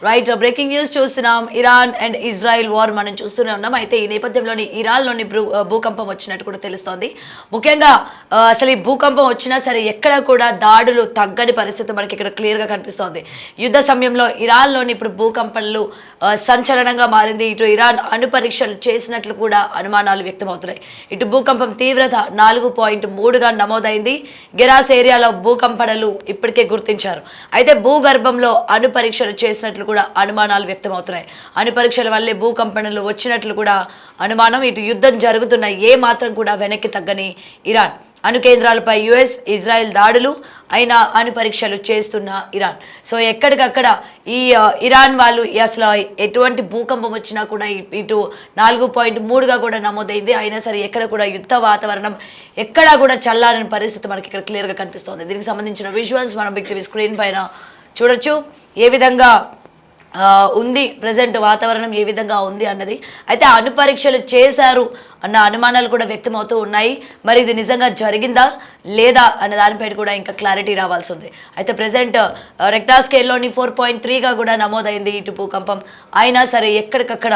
Right breaking news చూస్తున్నాం. Iran and Israel war మనం చూస్తూనే ఉన్నాం. అయితే ఈ నేపథ్యంలోని ఇరాన్లోని భూకంపం వచ్చినట్టు కూడా తెలుస్తోంది. ముఖ్యంగా అసలు ఈ భూకంపం వచ్చినా సరే ఎక్కడ కూడా దాడులు తగ్గని పరిస్థితి మనకి ఇక్కడ క్లియర్గా కనిపిస్తోంది. యుద్ధ సమయంలో ఇరాన్లోని ఇప్పుడు భూకంపాలు సంచలనంగా మారింది. ఇటు ఇరాన్ అణు పరీక్షలు చేసినట్లు కూడా అనుమానాలు వ్యక్తమవుతున్నాయి. ఇటు భూకంపం తీవ్రత 4.3గా నమోదైంది. గెరాస్ ఏరియాలో భూకంపనలు ఇప్పటికే గుర్తించారు. అయితే భూగర్భంలో అణు పరీక్షలు చేసినట్లు కూడా అనుమానాలు వ్యక్తమవుతున్నాయి. అణు పరీక్షల వల్లే భూకంపనలు వచ్చినట్లు కూడా అనుమానం. ఇటు యుద్ధం జరుగుతున్న ఏ మాత్రం కూడా వెనక్కి తగ్గని ఇరాన్ అణు కేంద్రాలపై యుఎస్ ఇజ్రాయెల్ దాడులు అయినా అణు పరీక్షలు చేస్తున్న ఇరాన్. సో ఎక్కడికక్కడ ఈ ఇరాన్ వాళ్ళు అసలు ఎటువంటి భూకంపం వచ్చినా కూడా ఇటు 4.3గా కూడా నమోదైంది. అయినా సరే ఎక్కడ కూడా యుద్ధ వాతావరణం ఎక్కడా కూడా చల్లారని పరిస్థితి మనకి ఇక్కడ క్లియర్గా కనిపిస్తోంది. దీనికి సంబంధించిన విజువల్స్ మనం బిగ్ టీవీ స్క్రీన్ పైన చూడొచ్చు. ఏ విధంగా ఉంది ప్రజెంట్ వాతావరణం ఏ విధంగా ఉంది అన్నది. అయితే అణు పరీక్షలు చేశారు అన్న అనుమానాలు కూడా వ్యక్తమవుతూ ఉన్నాయి. మరి ఇది నిజంగా జరిగిందా లేదా అన్న దానిపై కూడా ఇంకా క్లారిటీ రావాల్సి ఉంది. అయితే ప్రజెంట్ రెక్టార్ స్కేల్లోని 4.3గా కూడా నమోదైంది ఇటు భూకంపం. అయినా సరే ఎక్కడికక్కడ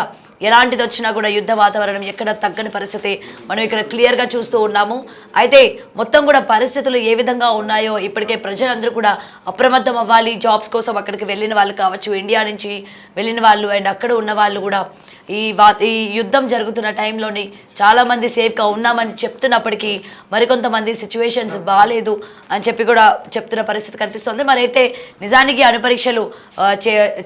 ఎలాంటిది వచ్చినా కూడా యుద్ధ వాతావరణం ఎక్కడ తగ్గని పరిస్థితి మనం ఇక్కడ క్లియర్గా చూస్తూ ఉన్నాము. అయితే మొత్తం కూడా పరిస్థితులు ఏ విధంగా ఉన్నాయో ఇప్పటికే ప్రజలందరూ కూడా అప్రమత్తం అవ్వాలి. జాబ్స్ కోసం అక్కడికి వెళ్ళిన వాళ్ళు కావచ్చు, ఇండియా నుంచి వెళ్ళిన వాళ్ళు అండ్ అక్కడ ఉన్న వాళ్ళు కూడా ఈ యుద్ధం జరుగుతున్న టైంలోని చాలామంది సేఫ్గా ఉన్నామని చెప్తున్నప్పటికీ మరికొంతమంది సిచ్యువేషన్స్ బాగాలేదు అని చెప్పి కూడా చెప్తున్న పరిస్థితి కనిపిస్తుంది. మరి అయితే నిజానికి అణు పరీక్షలు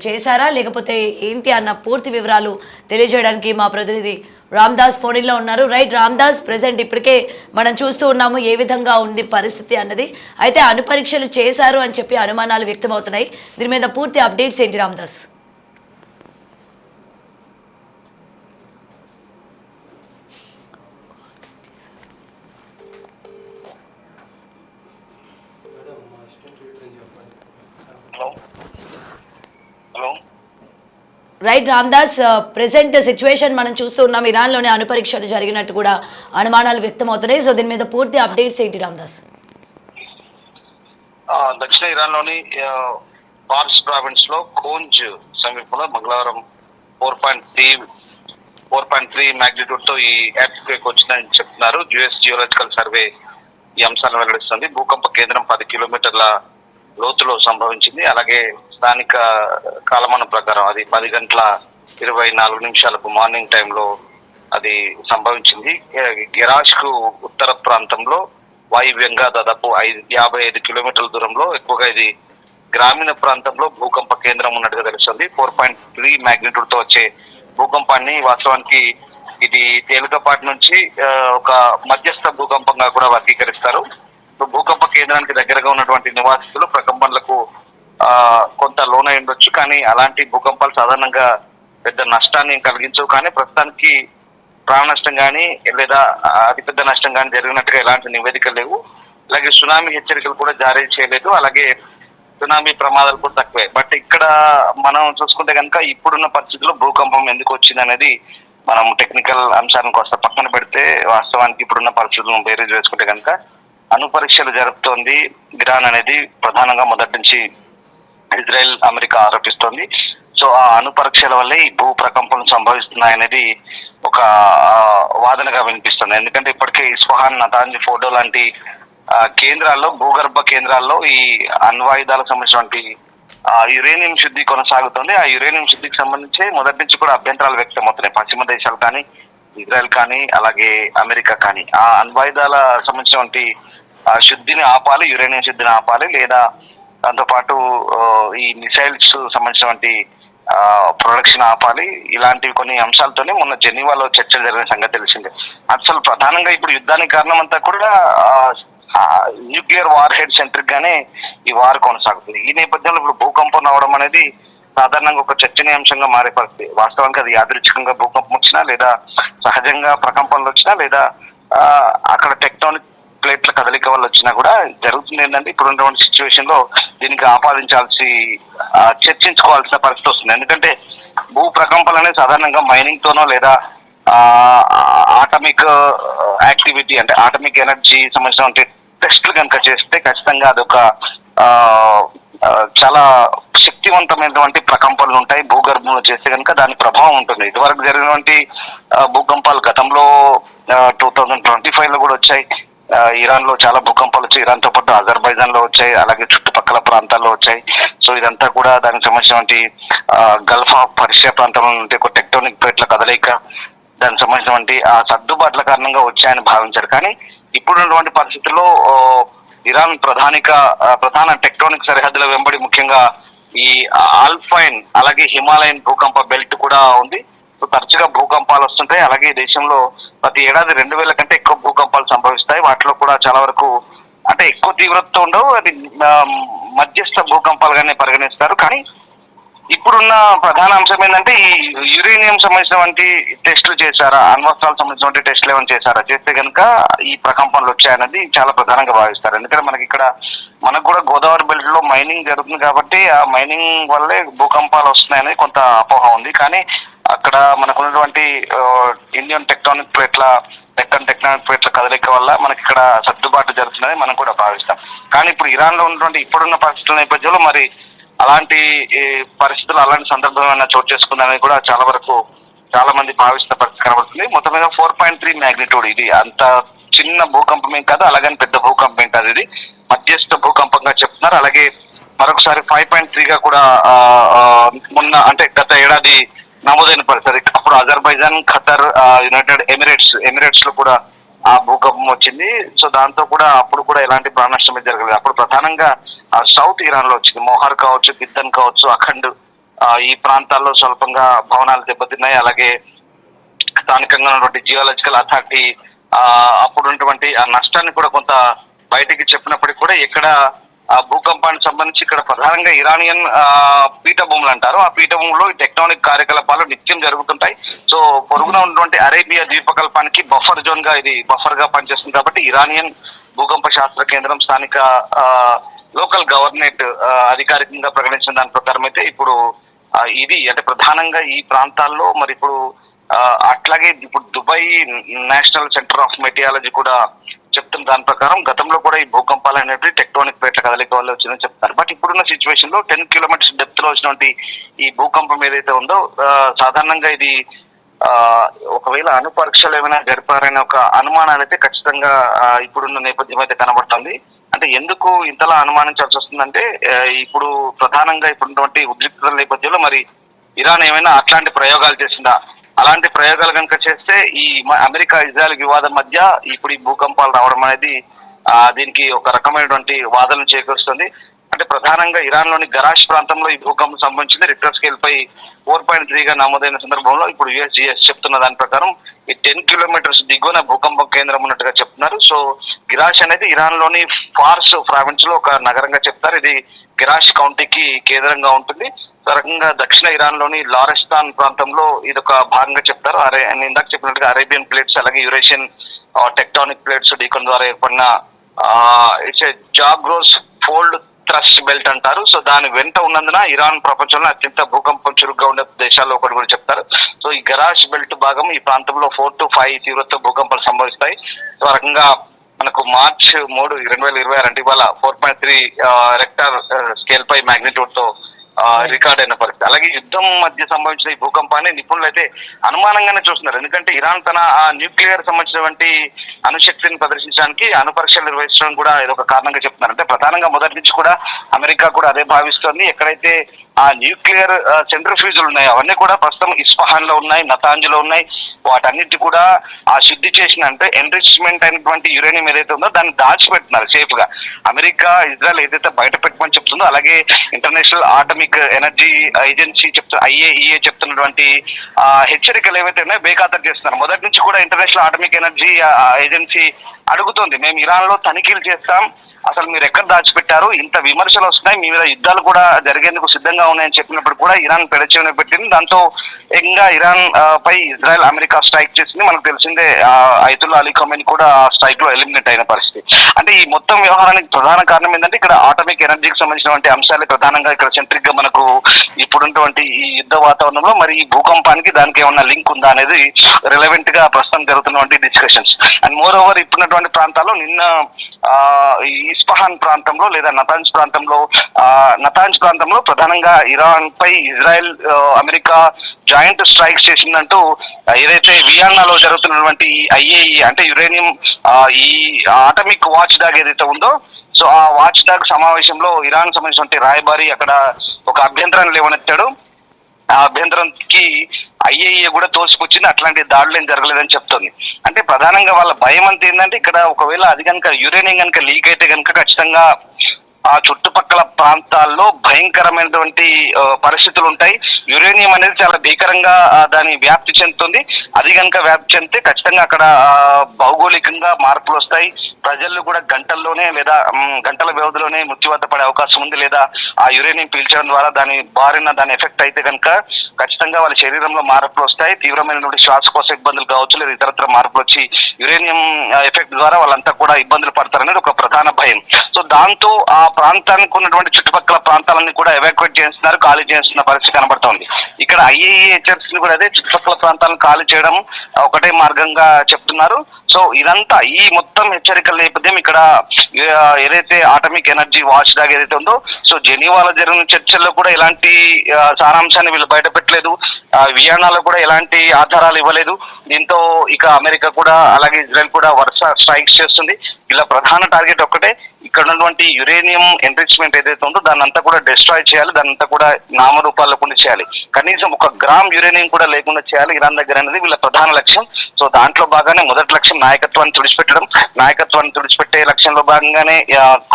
చేశారా లేకపోతే ఏంటి అన్న పూర్తి వివరాలు తెలియజేయడానికి మా ప్రతినిధి రామ్దాస్ ఫోన్లో ఉన్నారు. రైట్ రామ్దాస్, ప్రెసెంట్ ఇప్పటికే మనం చూస్తూ ఉన్నాము ఏ విధంగా ఉంది పరిస్థితి అన్నది. అయితే అణు పరీక్షలు చేశారు అని చెప్పి అనుమానాలు వ్యక్తమవుతున్నాయి. దీని మీద పూర్తి అప్డేట్స్ ఏంటి Ramdas? Right Ramdas, present situation మనం చూస్తూ ఉన్నాం. ఇరాన్లోనే అణు పరీక్షలు జరిగినట్టు కూడా అనుమానాలు వ్యక్తమవుతున్నాయి. సో దీని మీద పూర్తి అప్డేట్స్ ఏంటి రామ్దాస్? దక్షిణ ఇరాన్లోని పార్స్ ప్రావిన్స్ లో ఖోంజ్ సమీపంలో మంగళవారం 4.3 మ్యాగ్నిట్యూడ్ తో ఈ ఎర్త్ క్వేక్ వచ్చిందని చెప్తున్నారు. యుఎస్ జియోలాజికల్ సర్వే ఈ అంశాలను వెల్లడిస్తుంది. భూకంప కేంద్రం 10 కిలోమీటర్ల లోతులో సంభవించింది. అలాగే స్థానిక కాలమానం ప్రకారం అది 10:24 మార్నింగ్ టైంలో అది సంభవించింది. గెరాష్ కు ఉత్తర ప్రాంతంలో వాయువ్యంగా దాదాపు 55 కిలోమీటర్ల దూరంలో, ఎక్కువగా ఇది గ్రామీణ ప్రాంతంలో భూకంప కేంద్రం ఉన్నట్టుగా తెలుస్తుంది. 4.3 మ్యాగ్నిట్యూడ్ తో వచ్చే భూకంపాన్ని వాస్తవానికి ఇది తేలికపాటి నుంచి ఒక మధ్యస్థ భూకంపంగా కూడా వర్గీకరిస్తారు. భూకంప కేంద్రానికి దగ్గరగా ఉన్నటువంటి నివాసితులు ప్రకంపనలకు కొంత లోనై ఉండొచ్చు, కానీ అలాంటి భూకంపాలు సాధారణంగా పెద్ద నష్టాన్ని కలిగించవు. కానీ ప్రస్తుతానికి ప్రాణ నష్టం కానీ లేదా అతిపెద్ద నష్టం కానీ జరిగినట్టుగా ఎలాంటి నివేదికలు లేవు. అలాగే సునామీ హెచ్చరికలు కూడా జారీ చేయలేదు. అలాగే సునామీ ప్రమాదాలు కూడా తక్కువే. బట్ ఇక్కడ మనం చూసుకుంటే కనుక ఇప్పుడున్న పరిస్థితుల్లో భూకంపం ఎందుకు వచ్చింది అనేది మనం టెక్నికల్ అంశాలను కాస్త పక్కన పెడితే వాస్తవానికి ఇప్పుడున్న పరిస్థితులను బేరీజ్ వేసుకుంటే కనుక అణు పరీక్షలు జరుపుతోంది ఇరాన్ అనేది ప్రధానంగా మొదటి నుంచి ఇజ్రాయెల్ అమెరికా ఆరోపిస్తోంది. సో ఆ అణు పరీక్షల వల్లే ఈ భూ ప్రకంపనలు సంభవిస్తున్నాయనేది ఒక వాదనగా వినిపిస్తుంది. ఎందుకంటే ఇప్పటికే ఇస్ఫహాన్, నతాంజ్, ఫోటో లాంటి కేంద్రాల్లో, భూగర్భ కేంద్రాల్లో ఈ అణ్వాయుధాలకు సంబంధించినటువంటి యురేనియం శుద్ధి కొనసాగుతుంది. ఆ యురేనియం శుద్ధికి సంబంధించి మొదటి నుంచి కూడా అభ్యంతరాలు వ్యక్తమవుతున్నాయి. పశ్చిమ దేశాలు కానీ, ఇజ్రాయెల్ కానీ, అలాగే అమెరికా కానీ ఆ అణ్వాయుధాల సంబంధించినటువంటి శుద్ధిని ఆపాలి, యురేనియం శుద్ధిని ఆపాలి, లేదా దాంతోపాటు ఈ మిసైల్స్ సంబంధించినటువంటి ప్రొడక్షన్ ఆపాలి. ఇలాంటివి కొన్ని అంశాలతోనే మొన్న జెనీవాలో చర్చలు జరిగిన సంగతి తెలిసిందే. అసలు ప్రధానంగా ఇప్పుడు యుద్ధానికి కారణం అంతా కూడా న్యూక్లియర్ వార్ హెడ్ సెంట్రిక్ గానే ఈ వార్ కొనసాగుతుంది. ఈ నేపథ్యంలో ఇప్పుడు భూకంపం రావడం అనేది సాధారణంగా ఒక చర్చనీయాంశంగా మారే పరిస్థితి. వాస్తవానికి అది యాదృచ్ఛికంగా భూకంపం వచ్చినా, లేదా సహజంగా ప్రకంపనలు వచ్చినా, లేదా అక్కడ టెక్టానిక్ ప్లేట్ల కదలిక వల్ల వచ్చినా కూడా జరుగుతుంది. ఏంటంటే ఇప్పుడు ఉన్నటువంటి సిచ్యువేషన్ లో దీనికి చర్చించుకోవాల్సిన పరిస్థితి వస్తుంది. ఎందుకంటే భూ ప్రకంపనలు అనేది సాధారణంగా మైనింగ్ తోనో లేదా ఆటమిక్ యాక్టివిటీ అంటే ఆటమిక్ ఎనర్జీ సంబంధించిన టెస్టులు కనుక చేస్తే ఖచ్చితంగా అదొక చాలా శక్తివంతమైనటువంటి ప్రకంపనలు ఉంటాయి భూగర్భంలో చేస్తే కనుక దాని ప్రభావం ఉంటుంది. ఇదివరకు జరిగినటువంటి భూకంపాలు గతంలో 2025 లో కూడా వచ్చాయి. ఇరాన్ లో చాలా భూకంపాలు వచ్చాయి. ఇరాన్ తో పాటు అజర్బైజాన్ లో వచ్చాయి, అలాగే చుట్టుపక్కల ప్రాంతాల్లో వచ్చాయి. సో ఇదంతా కూడా దానికి సంబంధించినటువంటి గల్ఫ్ ఆఫ్ పర్షియా ప్రాంతంలో ఉంటే ఒక టెక్టోనిక్ ప్లేట్ల కదలిక, దానికి సంబంధించినటువంటి ఆ సర్దుబాట్ల కారణంగా వచ్చాయని భావించారు. కానీ ఇప్పుడున్నటువంటి పరిస్థితుల్లో ఇరాన్ ప్రధాన టెక్టోనిక్ సరిహద్దుల వెంబడి ముఖ్యంగా ఈ ఆల్పైన్ అలాగే హిమాలయన్ భూకంప బెల్ట్ కూడా ఉంది. సో తరచుగా భూకంపాలు వస్తుంటాయి. అలాగే ఈ దేశంలో ప్రతి ఏడాది 2000 కంటే ఎక్కువ భూకంపాలు సంభవిస్తాయి. వాటిలో కూడా చాలా వరకు అంటే ఎక్కువ తీవ్రతతో ఉండవు, అది మధ్యస్థ భూకంపాలుగానే పరిగణిస్తారు. కానీ ఇప్పుడున్న ప్రధాన అంశం ఏంటంటే ఈ యురేనియం సంబంధించినటువంటి టెస్టులు చేశారా, అణ్వస్త్రాలకు సంబంధించినటువంటి టెస్టులు ఏమైనా చేశారా, చేస్తే కనుక ఈ ప్రకంపనలు వచ్చాయన్నది చాలా ప్రధానంగా భావిస్తారు. ఎందుకంటే మనకు కూడా గోదావరి బెల్ట్ లో మైనింగ్ జరుగుతుంది కాబట్టి ఆ మైనింగ్ వల్లే భూకంపాలు వస్తున్నాయని కొంత అపోహ ఉంది. కానీ అక్కడ మనకున్నటువంటి ఇండియన్ టెక్టానిక్ ప్లేట్ల కదలిక వల్ల మనకి ఇక్కడ సర్దుబాటు జరుగుతుందని మనం కూడా భావిస్తాం. కానీ ఇప్పుడు ఇరాన్ లో ఉన్నటువంటి ఇప్పుడున్న పరిస్థితుల నేపథ్యంలో మరి అలాంటి పరిస్థితులు అలాంటి సందర్భం ఏమైనా చోటు చేసుకుందని కూడా చాలా మంది భావిస్తున్న పరిస్థితి కనబడుతుంది. మొత్తం మీద 4.3 మ్యాగ్నిట్యూడ్, ఇది అంత చిన్న భూకంపం ఏం కాదు, అలాగని పెద్ద భూకంపం ఏం కాదు, ఇది మధ్యస్థ భూకంపంగా చెప్తున్నారు. అలాగే మరొకసారి 5.3గా కూడా మొన్న అంటే గత ఏడాది నమోదైన పరిస్థితి. అప్పుడు అజర్బైజాన్, ఖతర్, యునైటెడ్ ఎమిరేట్స్ లో కూడా ఆ భూకంపం వచ్చింది. సో దాంతో కూడా అప్పుడు కూడా ఎలాంటి ప్రాణ నష్టం జరగలేదు. అప్పుడు ప్రధానంగా సౌత్ ఇరాన్ లో వచ్చింది. మోహార్ కావచ్చు, గిద్దన్ కావచ్చు, అఖండ్ ఈ ప్రాంతాల్లో స్వల్పంగా భవనాలు దెబ్బతిన్నాయి. అలాగే స్థానికంగా ఉన్నటువంటి జియోలాజికల్ అథారిటీ అప్పుడు ఉన్నటువంటి ఆ నష్టాన్ని కూడా కొంత బయటికి చెప్పినప్పటికీ కూడా ఎక్కడ ఆ భూకంపానికి సంబంధించి ఇక్కడ ప్రధానంగా ఇరానియన్ పీఠభూములు అంటారు. ఆ పీఠభూములో ఈ టెక్టానిక్ కార్యకలాపాలు నిత్యం జరుగుతుంటాయి. సో పొరుగున ఉన్నటువంటి అరేబియా ద్వీపకల్పానికి బఫర్ గా పనిచేస్తుంది. కాబట్టి ఇరానియన్ భూకంప శాస్త్ర కేంద్రం స్థానిక లోకల్ గవర్నమెంట్ అధికారికంగా ప్రకటించిన దాని ప్రకారం అయితే ఇప్పుడు ఇది అంటే ప్రధానంగా ఈ ప్రాంతాల్లో మరి ఇప్పుడు అట్లాగే ఇప్పుడు దుబాయ్ నేషనల్ సెంటర్ ఆఫ్ మెటియాలజీ కూడా చెప్తున్న దాని ప్రకారం గతంలో కూడా ఈ భూకంపాలు అనేవి టెక్టోనిక్ ప్లేట్ల కదలిక వల్ల వచ్చిందని చెప్తారు. బట్ ఇప్పుడున్న సిచ్యువేషన్ లో 10 కిలోమీటర్స్ డెప్త్ లో వచ్చినటువంటి ఈ భూకంపం ఏదైతే ఉందో సాధారణంగా ఇది ఒకవేళ అణుపరీక్షలు ఏమైనా జరిపారనే ఒక అనుమానాలు అయితే ఖచ్చితంగా ఇప్పుడున్న నేపథ్యం అయితే కనబడుతుంది. అంటే ఎందుకు ఇంతలా అనుమానించాల్సి వస్తుందంటే ఇప్పుడు ప్రధానంగా ఇప్పుడున్నటువంటి ఉద్రిక్తల నేపథ్యంలో మరి ఇరాన్ ఏమైనా అట్లాంటి ప్రయోగాలు చేసిందా, అలాంటి ప్రయోగాలు కనుక చేస్తే ఈ అమెరికా ఇజ్రాయెల్ వివాదం మధ్య ఇప్పుడు ఈ భూకంపాలు రావడం అనేది దీనికి ఒక రకమైనటువంటి వాదనలు చేకూరుస్తుంది. అంటే ప్రధానంగా ఇరాన్ లోని గరాష్ ప్రాంతంలో ఈ భూకంపం సంభవించింది. రిక్టర్ స్కేల్ పై 4.3గా నమోదైన సందర్భంలో ఇప్పుడు యుఎస్జిఎస్ చెప్తున్న దాని ప్రకారం ఈ 10 కిలోమీటర్స్ దిగువన భూకంపం కేంద్రం ఉన్నట్టుగా చెప్తున్నారు. సో గిరాష్ అనేది ఇరాన్ లోని ఫార్స్ ప్రావిన్స్ లో ఒక నగరంగా చెప్తారు. ఇది గిరాష్ కౌంటీకి కేంద్రంగా ఉంటుంది. రకంగా దక్షిణ ఇరాన్ లోని లారెస్తాన్ ప్రాంతంలో ఇది ఒక భాగంగా చెప్తారు. నేను ఇందాక చెప్పినట్టుగా అరేబియన్ ప్లేట్స్ అలాగే యురేషియన్ టెక్టానిక్ ప్లేట్స్ ఢీకొన ద్వారా ఏర్పడిన it's Zagros fold thrust belt అంటారు. సో దాని వెంట ఉన్నందున ఇరాన్ ప్రపంచంలో అత్యంత భూకంపం చురుగ్గా ఉండే దేశాల్లో ఒకటి కూడా చెప్తారు. సో ఈ గరాష్ బెల్ట్ భాగం ఈ ప్రాంతంలో 4 to 5 తీవ్రత భూకంపాలు సంభవిస్తాయి. సో ఆ రకంగా మనకు మార్చ్ 3, 2026 అంటే ఇవాళ 4.3 రెక్టర్ స్కేల్ పై మ్యాగ్నిట్యూడ్ తో రికార్డ్ అయిన పరిస్థితి. అలాగే యుద్ధం మధ్య సంభవించిన ఈ భూకంపాన్ని నిపుణులు అయితే అనుమానంగానే చూస్తున్నారు. ఎందుకంటే ఇరాన్ తన న్యూక్లియర్ సంబంధించినటువంటి అణుశక్తిని ప్రదర్శించడానికి అణుపరీక్షలు నిర్వహించడం కూడా ఇదొక కారణంగా చెప్తున్నారు. అంటే ప్రధానంగా మొదటి నుంచి కూడా అమెరికా కూడా అదే భావిస్తోంది. ఎక్కడైతే ఆ న్యూక్లియర్ సెంట్రిఫ్యూజులు ఉన్నాయి అవన్నీ కూడా ప్రస్తుతం ఇస్ఫహాన్ లో ఉన్నాయి, నతాంజ్లో ఉన్నాయి. వాటన్నిటి కూడా ఆ శుద్ధి చేసిన అంటే ఎన్రిచ్మెంట్ అయినటువంటి యురేనియం ఏదైతే ఉందో దాన్ని దాచిపెడుతున్నారు సేఫ్ గా. అమెరికా ఇజ్రాయెల్ ఏదైతే బయట పెట్టమని చెప్తుందో అలాగే international atomic energy agency IAEA చెప్తున్నటువంటి హెచ్చరికలు ఏవైతే ఉన్నాయో బేఖాతరు చేస్తున్నారు. మొదటి నుంచి కూడా ఇంటర్నేషనల్ ఆటమిక్ ఎనర్జీ ఏజెన్సీ అడుగుతోంది, మేము ఇరాన్ లో తనిఖీలు చేస్తాం, అసలు మీరు ఎక్కడ దాచిపెట్టారు, ఇంత విమర్శలు వస్తున్నాయి, మీ మీద యుద్ధాలు కూడా జరిగేందుకు సిద్ధంగా ఉన్నాయని చెప్పినప్పుడు కూడా ఇరాన్ పెడచెవిన పెట్టింది. దాంతో ఏకంగా ఇరాన్ పై ఇజ్రాయెల్ అమెరికా స్ట్రైక్ చేసింది. మనకు తెలిసిందే అయతుల్లా అలీ ఖమేనీ కూడా స్ట్రైక్ లో ఎలిమినేట్ అయిన పరిస్థితి. అంటే ఈ మొత్తం వ్యవహారానికి ప్రధాన కారణం ఏంటంటే ఇక్కడ ఆటమిక్ ఎనర్జీకి సంబంధించినటువంటి అంశాలే ప్రధానంగా ఇక్కడ సెంట్రిక్ గా మనకు ఇప్పుడున్నటువంటి ఈ యుద్ధ వాతావరణంలో మరి ఈ భూకంపానికి దానికి ఏమన్నా లింక్ ఉందా అనేది రిలవెంట్ గా ప్రస్తుతం జరుగుతున్నటువంటి డిస్కషన్స్. అండ్ మోర్ ఓవర్ ఇప్పుడున్నటువంటి ఉన్నటువంటి ప్రాంతాల్లో నిన్న ఈ ఇస్ఫహాన్ ప్రాంతంలో లేదా నతాంజ్ ప్రాంతంలో ప్రధానంగా ఇరాన్ పై ఇజ్రాయెల్ అమెరికా జాయింట్ స్ట్రైక్స్ చేసిందంటూ ఏదైతే వియన్నాలో జరుగుతున్నటువంటి ఐఏఈ అంటే యురేనియం ఈ ఆటమిక్ వాచ్ డాగ్ ఏదైతే ఉందో, సో ఆ వాచ్ డాగ్ సమావేశంలో ఇరాన్ సంబంధించినటువంటి రాయబారి అక్కడ ఒక అభ్యంతరాన్ని లేవనెత్తాడు. ఆ అభ్యంతరంకి ఐఏఈ కూడా తోసిపుచ్చింది, అట్లాంటి దాడులు ఏం జరగలేదని చెప్తుంది. అంటే ప్రధానంగా వాళ్ళ భయం అంతా ఏంటంటే ఇక్కడ ఒకవేళ అది కనుక యురేనియం కనుక లీక్ అయితే కనుక ఖచ్చితంగా ఆ చుట్టుపక్కల ప్రాంతాల్లో భయంకరమైనటువంటి పరిస్థితులు ఉంటాయి. యురేనియం అనేది చాలా భీకరంగా దాని వ్యాప్తి చెందుతుంది. అది కనుక వ్యాప్తి చెందితే ఖచ్చితంగా అక్కడ భౌగోళికంగా మార్పులు వస్తాయి. ప్రజలు కూడా గంటల్లోనే లేదా గంటల వ్యవధిలోనే మృత్యువాత పడే అవకాశం ఉంది. లేదా ఆ యురేనియం పీల్చడం ద్వారా దాని ఎఫెక్ట్ అయితే కనుక ఖచ్చితంగా వాళ్ళ శరీరంలో మార్పులు వస్తాయి. తీవ్రమైనటువంటి శ్వాసకోశ ఇబ్బందులు కావచ్చు, లేదా ఇతరత్ర మార్పులు వచ్చి యురేనియం ఎఫెక్ట్ ద్వారా వాళ్ళంతా కూడా ఇబ్బందులు పడతారనేది ఒక ప్రధాన భయం. సో దాంతో ఆ ప్రాంతానికి ఉన్నటువంటి చుట్టుపక్కల ప్రాంతాలన్నీ కూడా ఎవాక్యుయేట్ చేస్తున్నారు, ఖాళీ చేస్తున్న పరిస్థితి కనబడుతోంది. ఇక్కడ ఐఏఈ హెచ్చరికలు కూడా అదే, చుట్టుపక్కల ప్రాంతాలను ఖాళీ చేయడం ఒకటే మార్గంగా చెప్తున్నారు. సో ఇదంతా ఈ మొత్తం హెచ్చరికల నేపథ్యం ఇక్కడ ఏదైతే ఆటమిక్ ఎనర్జీ వాచ్ డాగ్ ఏదైతే ఉందో, సో జెనీవాలో జరిగిన చర్చల్లో కూడా ఎలాంటి సారాంశాన్ని వీళ్ళు బయటపెట్టలేదు. వియన్నాలో కూడా ఎలాంటి ఆధారాలు ఇవ్వలేదు. దీంతో ఇక అమెరికా కూడా అలాగే ఇజ్రాయెల్ కూడా వరుస స్ట్రైక్స్ చేస్తుంది. ఇలా ప్రధాన టార్గెట్ ఒక్కటే, ఇక్కడ ఉన్నటువంటి యురేనియం ఎన్రిచ్మెంట్ ఏదైతే ఉందో దాన్ని అంతా కూడా డిస్ట్రాయ్ చేయాలి, దాన్ని అంతా కూడా నామరూపాల్లో కూడా చేయాలి. కనీసం 1 గ్రామ్ యురేనియం కూడా లేకుండా చేయాలి ఇరాన్ దగ్గర అనేది వీళ్ళ ప్రధాన లక్ష్యం. సో దాంట్లో భాగానే మొదటి లక్ష్యం నాయకత్వాన్ని తుడిచిపెట్టడం. నాయకత్వాన్ని తుడిచిపెట్టే లక్ష్యంలో భాగంగానే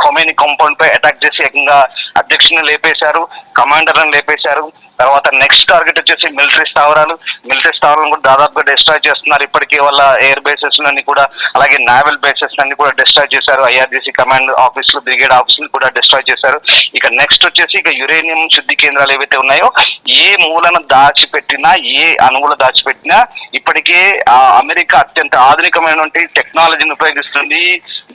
ఖొమైనీ కాంపౌండ్ పై అటాక్ చేసి ఏకంగా అధ్యక్షుని లేపేశారు, కమాండర్లను లేపేశారు. తర్వాత నెక్స్ట్ టార్గెట్ వచ్చేసి మిలిటరీ స్థావరాలను కూడా దాదాపుగా డిస్ట్రాయ్ చేస్తున్నారు. ఇప్పటికే వాళ్ళ ఎయిర్ బేసెస్ అన్ని కూడా, అలాగే నావల్ బేసెస్ అన్ని కూడా డిస్ట్రాయ్ చేశారు. ఐఆర్జీసీ కమాండ్ ఆఫీసులు, బ్రిగేడ్ ఆఫీసులు కూడా డిస్ట్రాయ్ చేశారు. ఇక నెక్స్ట్ వచ్చేసి ఇక యురేనియం శుద్ధి కేంద్రాలు ఏవైతే ఉన్నాయో, ఏ మూలను దాచిపెట్టినా, ఏ అణువులు దాచిపెట్టినా ఇప్పటికే అమెరికా అత్యంత ఆధునికమైనటువంటి టెక్నాలజీని ఉపయోగిస్తుంది.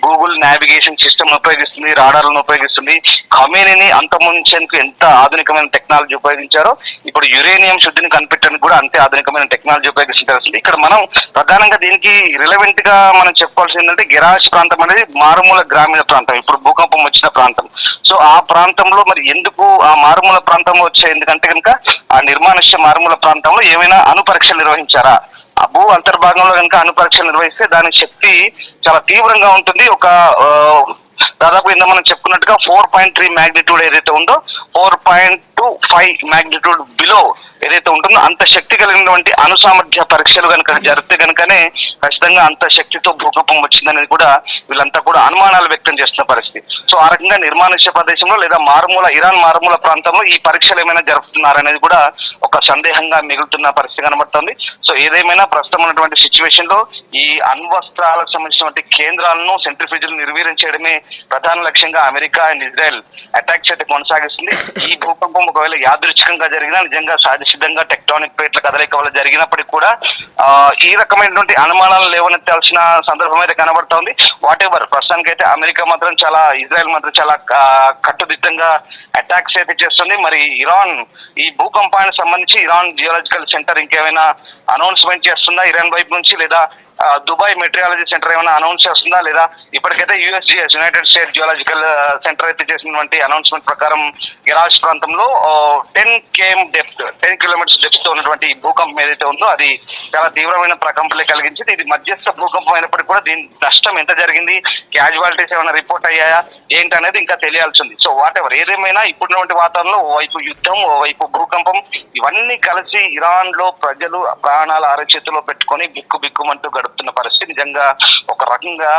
గూగుల్ నావిగేషన్ సిస్టమ్ ఉపయోగిస్తుంది, రాడార్లను ఉపయోగిస్తుంది. ఖొమైనీని అంతమొందించేందుకు ఎంత ఆధునికమైన టెక్నాలజీ ఉపయోగించారో ఇప్పుడు యురేనియం శుద్ధిని కనిపెట్టడానికి కూడా అంతే ఆధునికమైన టెక్నాలజీ ఉపయోగిస్తుంది. ఇక్కడ మనం ప్రధానంగా దీనికి రిలవెంట్ గా మనం చెప్పుకోవాల్సింది ఏంటంటే, గెరాజ్ ప్రాంతం అనేది మారుమూల గ్రామీణ ప్రాంతం, ఇప్పుడు భూకంపం వచ్చిన ప్రాంతం. సో ఆ ప్రాంతంలో మరి ఎందుకు ఆ మారుమూల ప్రాంతంలో వచ్చాయి, ఎందుకంటే కనుక ఆ నిర్మానుష్య మారుమూల ప్రాంతంలో ఏమైనా అణు పరీక్షలు నిర్వహించారా? ఆ భూ అంతర్భాగంలో కనుక అణు పరీక్షలు నిర్వహిస్తే దాని శక్తి చాలా తీవ్రంగా ఉంటుంది. ఒక దాదాపు ఇంత మనం చెప్పుకున్నట్టుగా 4.3 మ్యాగ్నిట్యూడ్ ఏదైతే ఉందో, 4.25 మ్యాగ్నిట్యూడ్ బిలో ఏదైతే ఉంటుందో అంత శక్తి కలిగినటువంటి అణు సామర్థ్య పరీక్షలు కనుక జరిగితే కనుకనే ఖచ్చితంగా అంత శక్తితో భూకంపం వచ్చిందనేది కూడా వీళ్ళంతా కూడా అనుమానాలు వ్యక్తం చేస్తున్న పరిస్థితి. సో ఆ రకంగా నిర్మానుష్య ప్రదేశంలో లేదా ఇరాన్ మారుమూల ప్రాంతంలో ఈ పరీక్షలు ఏమైనా జరుపుతున్నారనేది కూడా ఒక సందేహంగా మిగులుతున్న పరిస్థితి కనబడుతుంది. సో ఏదేమైనా ప్రస్తుతం ఉన్నటువంటి సిచ్యువేషన్ లో ఈ అణ్వస్త్రాలకు సంబంధించినటువంటి కేంద్రాలను, సెంట్రిఫ్యూజ్లను నిర్వీర్యం చేయడమే ప్రధాన లక్ష్యంగా అమెరికా అండ్ ఇజ్రాయెల్ అటాక్స్ అయితే కొనసాగిస్తుంది. ఈ భూకంపం ఒకవేళ యాదృచ్ఛికంగా జరిగినా, నిజంగా సిద్ధంగా టెక్టానిక్ ప్లేట్ల కదలిక వల్ల జరిగినప్పటికీ కూడా ఈ రకమైనటువంటి అనుమానాలు లేవనెత్తాల్సిన సందర్భం అయితే కనబడుతోంది. వాట్ ఎవర్, ప్రస్తుతానికి అయితే అమెరికా మాత్రం ఇజ్రాయెల్ మాత్రం చాలా కట్టుదిట్టంగా అటాక్స్ అయితే చేస్తుంది. మరి ఇరాన్ ఈ భూకంపానికి సంబంధించి ఇరాన్ జియోలాజికల్ సెంటర్ ఇంకేమైనా అనౌన్స్మెంట్ చేస్తుందా ఇరాన్ వైపు నుంచి, లేదా దుబాయ్ మెటీరియాలజీ సెంటర్ ఏమైనా అనౌన్స్ చేస్తుందా, లేదా ఇప్పటికైతే USGS United state geological centre అయితే చేసినటువంటి అనౌన్స్మెంట్ ప్రకారం గెరాజ్ ప్రాంతంలో 10 కిలోమీటర్స్ డెప్త్ తో ఉన్నటువంటి భూకంపం ఏదైతే ఉందో అది చాలా తీవ్రమైన ప్రకంపనలు కలిగించింది. ఇది మధ్యస్థ భూకంపం అయినప్పటికీ కూడా దీని నష్టం ఎంత జరిగింది, క్యాజువాలిటీస్ ఏమైనా రిపోర్ట్ అయ్యాయా ఏంటనేది ఇంకా తెలియాల్సి ఉంది. సో వాట్ ఎవర్, ఏదేమైనా ఇప్పుడున్నటువంటి వాతావరణంలో ఓవైపు యుద్ధం, ఓవైపు భూకంపం, ఇవన్నీ కలిసి ఇరాన్ లో ప్రజలు ప్రాణాల అరచేతిలో పెట్టుకొని బిక్కుమంటూ గడుపుతున్న పరిస్థితి నిజంగా ఒక రకంగా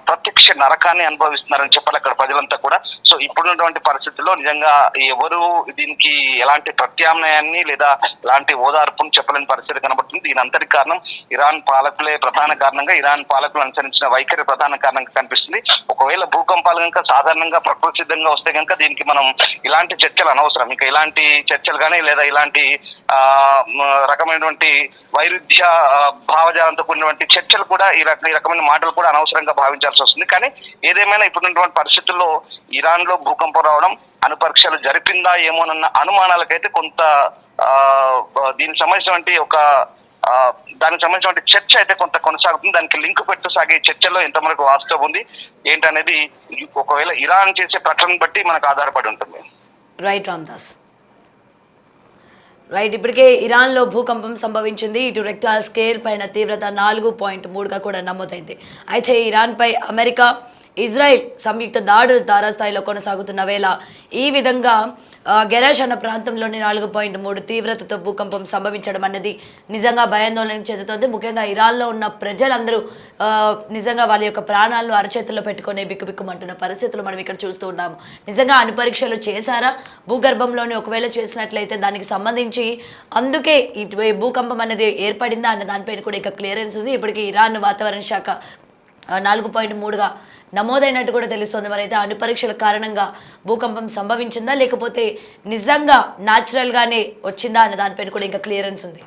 ప్రత్యక్ష నరకాన్ని అనుభవిస్తున్నారని చెప్పాలి అక్కడ ప్రజలంతా కూడా. సో ఇప్పుడున్నటువంటి పరిస్థితుల్లో నిజంగా ఎవరు దీనికి ఎలాంటి ప్రత్యామ్నాయాన్ని లేదా ఎలాంటి ఓదార్పును చెప్పలేని పరిస్థితి కనబడుతుంది. దీని అంతటి కారణం ఇరాన్ పాలకులే ప్రధాన కారణంగా, ఇరాన్ పాలకులు అనుసరించిన వైఖరి ప్రధాన కారణంగా కనిపిస్తుంది. ఒకవేళ భూకంపాలు కనుక సాధారణంగా ప్రకృతి సిద్ధంగా వస్తే కనుక దీనికి మనం ఇలాంటి చర్చలు అనవసరం. ఇంకా ఇలాంటి చర్చలు కానీ లేదా ఇలాంటి రకమైనటువంటి వైరుధ్య భావజాలంతో కూడినటువంటి చర్చలు కూడా ఈ రకమైన మాటలు కూడా అనవసరంగా భావించాల్సి వస్తుంది. కానీ ఏదేమైనా ఇప్పుడున్నటువంటి పరిస్థితుల్లో ఇరాన్ లో భూకంపం రావడం, అణు పరీక్షలు జరిపిందా ఏమోనన్న అనుమానాలకైతే కొంత దీనికి సంబంధించినటువంటి ఒక దానికి సంబంధించిన చర్చ అయితే కొంత కొనసాగుతుంది. దానికి లింక్ పెట్టు సాగే చర్చలో ఎంతవరకు వాస్తవం ఉంది ఏంటనేది ఒకవేళ ఇరాన్ చేసే ప్రకటన బట్టి మనకు ఆధారపడి ఉంటుంది. రైట్ రామ్దాస్. రైట్, ఇప్పటికే ఇరాన్లో భూకంపం సంభవించింది. ఇటు రెక్టార్ స్కేల్ పైన తీవ్రత 4.3గా కూడా నమోదైంది. అయితే ఇరాన్పై అమెరికా, ఇజ్రాయెల్ సంయుక్త దాడులు తారాస్థాయిలో కొనసాగుతున్న వేళ ఈ విధంగా గెరాష్ అన్న ప్రాంతంలోని 4.3 తీవ్రతతో భూకంపం సంభవించడం అన్నది నిజంగా భయాందోళన చెందుతోంది. ముఖ్యంగా ఇరాన్లో ఉన్న ప్రజలందరూ నిజంగా వాళ్ళ యొక్క ప్రాణాలను అరచేతుల్లో పెట్టుకునే బిక్కుబిక్కుమంటున్న పరిస్థితులు మనం ఇక్కడ చూస్తూ ఉన్నాము. నిజంగా అణుపరీక్షలు చేశారా భూగర్భంలోని? ఒకవేళ చేసినట్లయితే దానికి సంబంధించి అందుకే ఈ భూకంపం అనేది ఏర్పడిందా అన్న దానిపైన కూడా ఇంకా క్లియరెన్స్ ఉంది. ఇప్పటికీ ఇరాన్ వాతావరణ శాఖ 4.3గా నమోదైనట్టు కూడా తెలుస్తుంది. మరి అయితే అణుపరీక్షల కారణంగా భూకంపం సంభవించిందా లేకపోతే నిజంగా న్యాచురల్గానే వచ్చిందా అన్న దానిపైన కూడా ఇంకా క్లియరెన్స్ ఉంది.